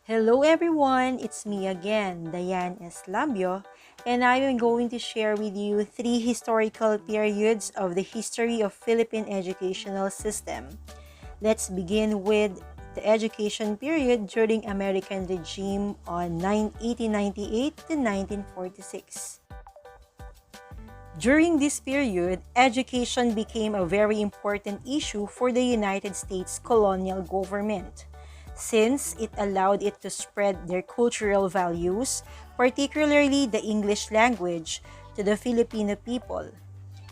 Hello everyone, it's me again, Diane S. Lambio, and I am going to share with you three historical periods of the history of Philippine educational system. Let's begin with the education period during American regime on 1898 to 1946. During this period, education became a very important issue for the United States colonial government, since it allowed it to spread their cultural values, particularly the English language, to the Filipino people.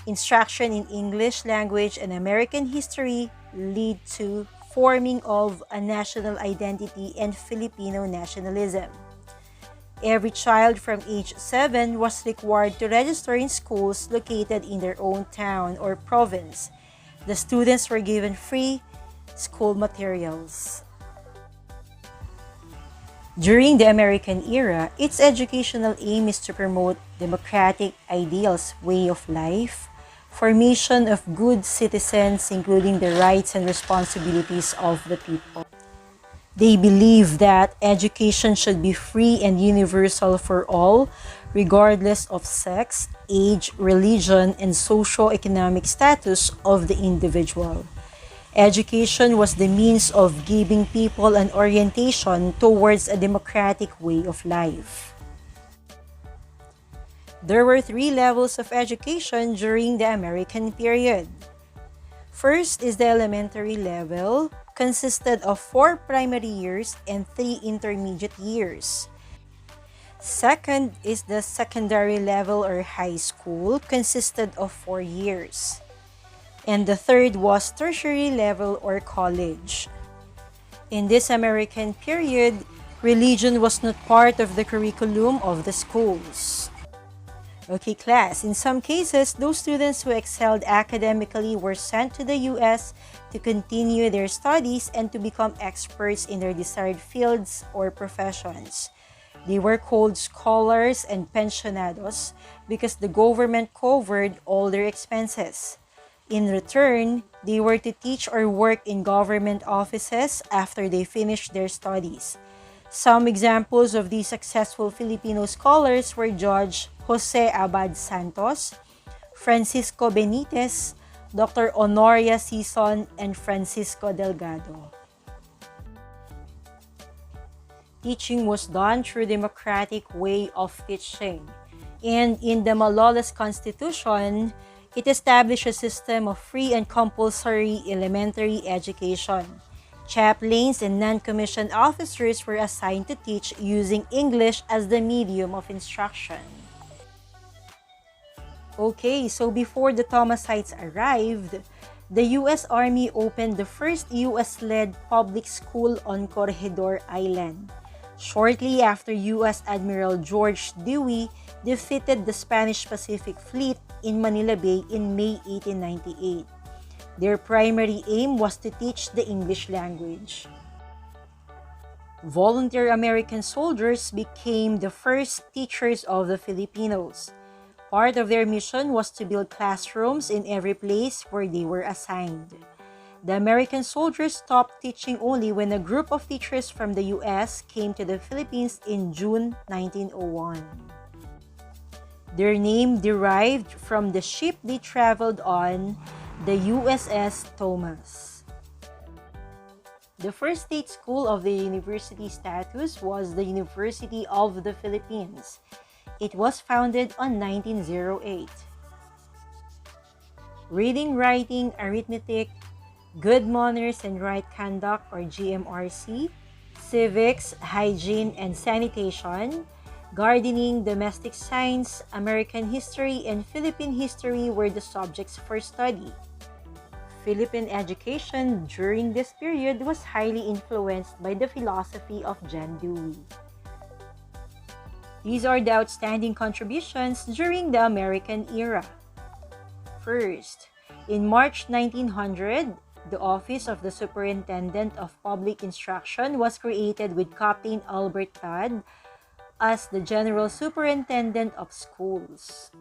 Instruction in English language and American history lead to forming of a national identity and Filipino nationalism. Every child from age 7 was required to register in schools located in their own town or province. The students were given free school materials. During the American era, its educational aim is to promote democratic ideals, way of life, formation of good citizens, including the rights and responsibilities of the people. They believe that education should be free and universal for all, regardless of sex, age, religion, and socio-economic status of the individual. Education was the means of giving people an orientation towards a democratic way of life. There were three levels of education during the American period. First is the elementary level, consisted of 4 primary years and 3 intermediate years. Second is the secondary level or high school, consisted of 4 years. And the third was tertiary level or college. In this American period, religion was not part of the curriculum of the schools. Okay, class. In some cases, those students who excelled academically were sent to the U.S. to continue their studies and to become experts in their desired fields or professions. They were called scholars and pensionados because the government covered all their expenses. In return, they were to teach or work in government offices after they finished their studies. Some examples of these successful Filipino scholars were Judge Jose Abad Santos, Francisco Benitez, Dr. Honoria Sison, and Francisco Delgado. Teaching was done through democratic way of teaching. And in the Malolos Constitution, it established a system of free and compulsory elementary education. Chaplains and non-commissioned officers were assigned to teach using English as the medium of instruction. Okay, so before the Thomasites arrived, the U.S. Army opened the first U.S.-led public school on Corregidor Island. Shortly after U.S. Admiral George Dewey defeated the Spanish Pacific Fleet in Manila Bay in May 1898. Their primary aim was to teach the English language. Volunteer American soldiers became the first teachers of the Filipinos. Part of their mission was to build classrooms in every place where they were assigned. The American soldiers stopped teaching only when a group of teachers from the U.S. came to the Philippines in June 1901. Their name derived from the ship they traveled on, the USS Thomas. The first state school of the university status was the University of the Philippines. It was founded on 1908. Reading, writing, arithmetic, good manners and right conduct or GMRC, civics, hygiene and sanitation, gardening, domestic science, American history, and Philippine history were the subjects for study. Philippine education during this period was highly influenced by the philosophy of John Dewey. These are the outstanding contributions during the American era. First, in March 1900, the Office of the Superintendent of Public Instruction was created with Captain Albert Todd as the General Superintendent of Schools.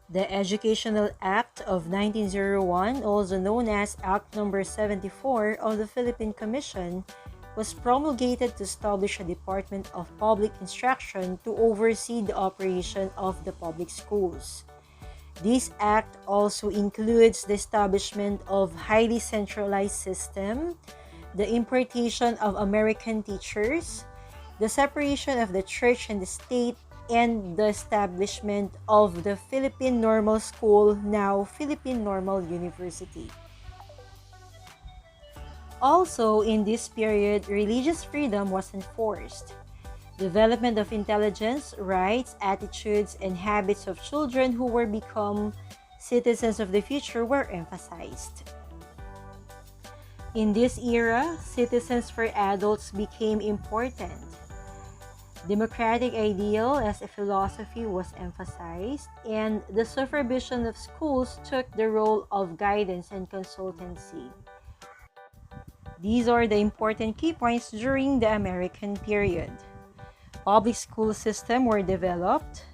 The Educational Act of 1901, also known as Act No. 74 of the Philippine Commission, was promulgated to establish a Department of Public Instruction to oversee the operation of the public schools. This act also includes the establishment of highly centralized system, the importation of American teachers, the separation of the church and the state, and the establishment of the Philippine Normal School, now Philippine Normal University. Also, in this period, religious freedom was enforced. Development of intelligence, rights, attitudes, and habits of children who were become citizens of the future were emphasized. In this era, citizens for adults became important. Democratic ideal as a philosophy was emphasized, and the supervision of schools took the role of guidance and consultancy. These are the important key points during the American period. Public school systems were developed.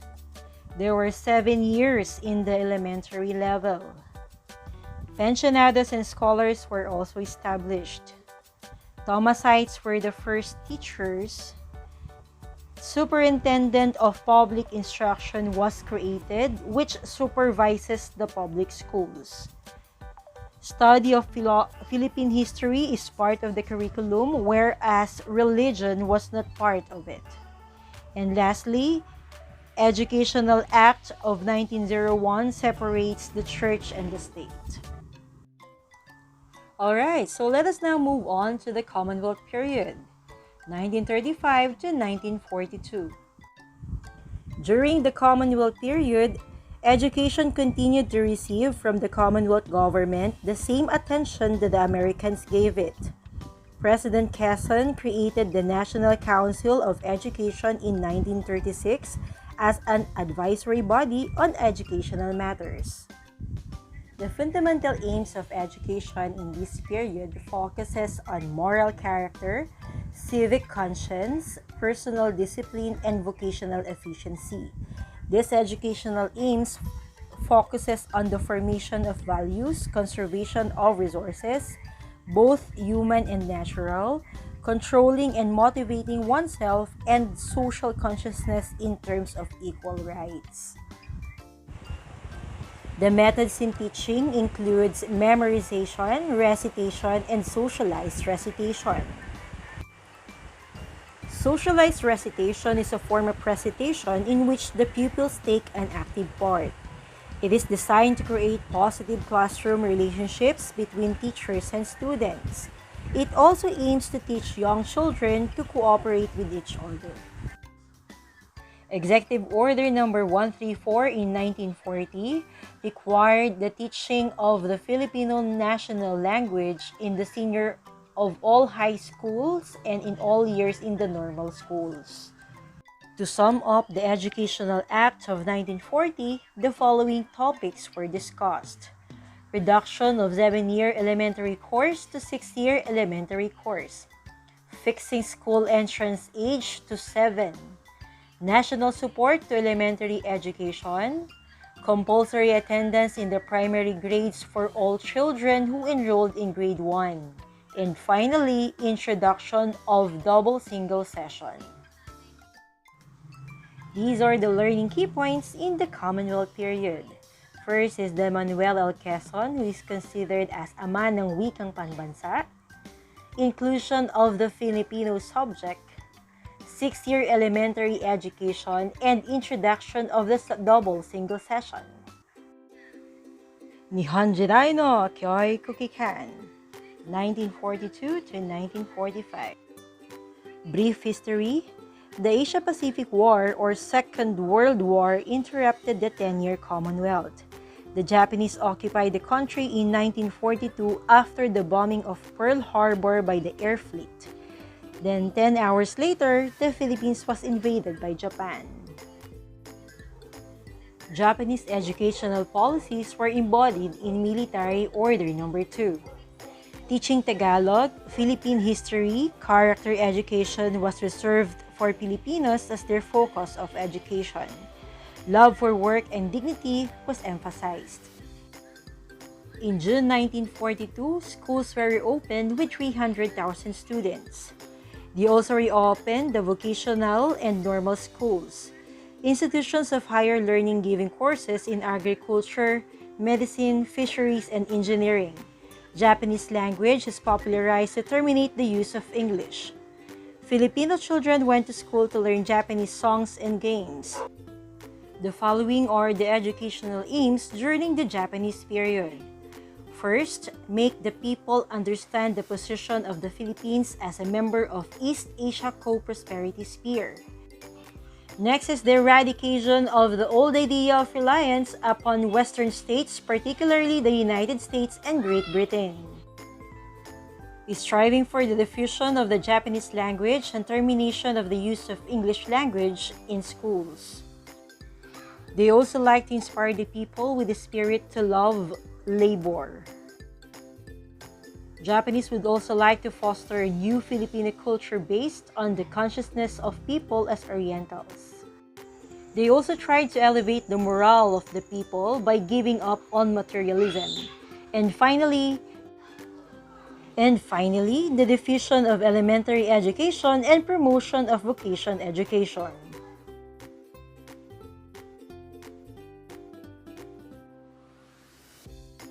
There were 7 years in the elementary level. Pensionados and scholars were also established. Thomasites were the first teachers. Superintendent of Public Instruction was created, which supervises the public schools. Study of Philippine history is part of the curriculum, whereas religion was not part of it. And lastly, Educational Act of 1901 separates the church and the state. Alright, so let us now move on to the Commonwealth period, 1935 to 1942. During the Commonwealth period, education continued to receive from the Commonwealth government the same attention that the Americans gave it. President Quezon created the National Council of Education in 1936 as an advisory body on educational matters. The fundamental aims of education in this period focuses on moral character, civic conscience, personal discipline, and vocational efficiency. This educational aims focuses on the formation of values, conservation of resources, both human and natural, controlling and motivating oneself, and social consciousness in terms of equal rights. The methods in teaching includes memorization, recitation, and socialized recitation. Socialized recitation is a form of recitation in which the pupils take an active part. It is designed to create positive classroom relationships between teachers and students. It also aims to teach young children to cooperate with each other. Executive Order Number 134 in 1940 required the teaching of the Filipino national language in the senior of all high schools and in all years in the normal schools. To sum up the Educational Act of 1940, the following topics were discussed. Reduction of 7-year elementary course to 6-year elementary course. Fixing school entrance age to 7. National support to elementary education. Compulsory attendance in the primary grades for all children who enrolled in grade 1. And finally, introduction of double single session. These are the learning key points in the Commonwealth period. First is the Manuel L. Quezon, who is considered as ama ng wikang panbansa. Inclusion of the Filipino subject. 6-year elementary education and introduction of the double single session. Nihonjirai no Kyoiku Kikan, 1942 to 1945. Brief history. The Asia-Pacific War or Second World War interrupted the 10-year Commonwealth. The Japanese occupied the country in 1942 after the bombing of Pearl Harbor by the Air Fleet. Then 10 hours later, the Philippines was invaded by Japan. Japanese educational policies were embodied in Military Order Number 2. Teaching Tagalog, Philippine history, character education was reserved for Filipinos as their focus of education. Love for work and dignity was emphasized. In June 1942, schools were reopened with 300,000 students. They also reopened the vocational and normal schools, institutions of higher learning giving courses in agriculture, medicine, fisheries, and engineering. Japanese language is popularized to terminate the use of English. Filipino children went to school to learn Japanese songs and games. The following are the educational aims during the Japanese period. First, make the people understand the position of the Philippines as a member of East Asia Co-Prosperity Sphere. Next is the eradication of the old idea of reliance upon Western states, particularly the United States and Great Britain. Striving for the diffusion of the Japanese language and termination of the use of English language in schools. They also like to inspire the people with the spirit to love labor. Japanese would also like to foster a new Filipino culture based on the consciousness of people as Orientals. They also tried to elevate the morale of the people by giving up on materialism. And finally, the diffusion of elementary education and promotion of vocation education.